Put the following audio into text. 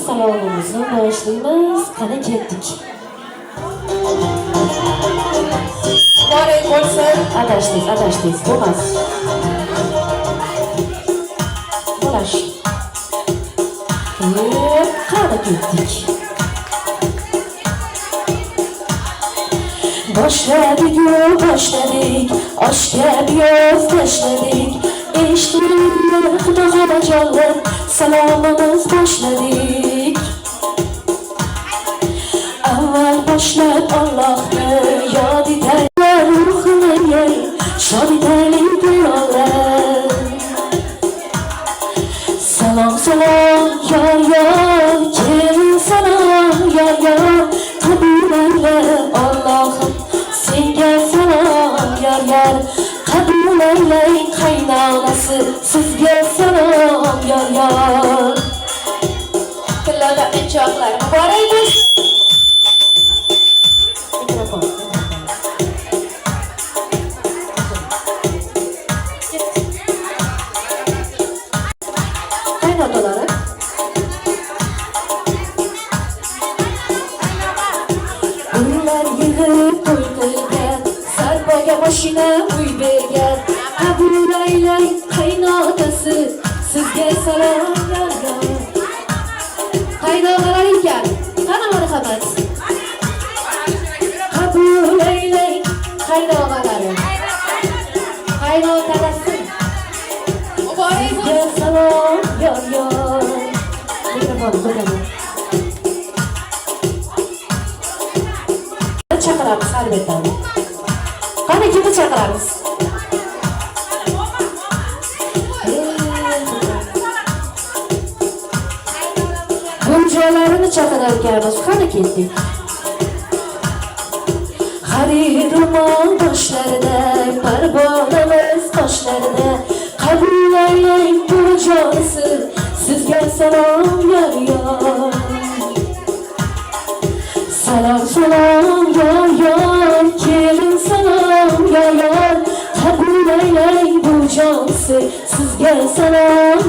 salomimizni boshlaymiz. Qani ketdik. Muborak bo'lsin. Adashdik, bo'lmas. Bo'lash. Qani ketdik. Boshladik, oshga biyoz tashladik. Eshitdik, xudoga jonlar, salomimiz boshladik. Avval boshlab Allohni yod etaylik, ruhini shod etaylik birolar. Salom, yor, keling salom, yor, qabul ayla Allohim, senga salom, yor, qabul ayla qaynonasi, sizga salom, yor. Tillarda inchoqlar muborak bo'lsin. Qaynotolari uylar yig'ib to'y qilgan, sarboga mashina uy bergan. Qabul aylang qaynotasi, sizga salom, yor. Qaynotolari ekan, qani marhamat. Qabul aylang qaynotolari, qaynotalasi, Muborak bo'lsin. sizga salom, yor. Mikrofonni qo'yaman. Chaqiramiz albatta. Qani kimni chaqiramiz? Bunjolarini chaqirar ekanmiz. Qani ketdik. Xaridimon boshlarida, parvonamiz toshlarida. Qabul aylang bunjolisi, sizga salom, yor. Salom, yor, keling salom, yor. Qabul aylang bunjolisi, sizga salom,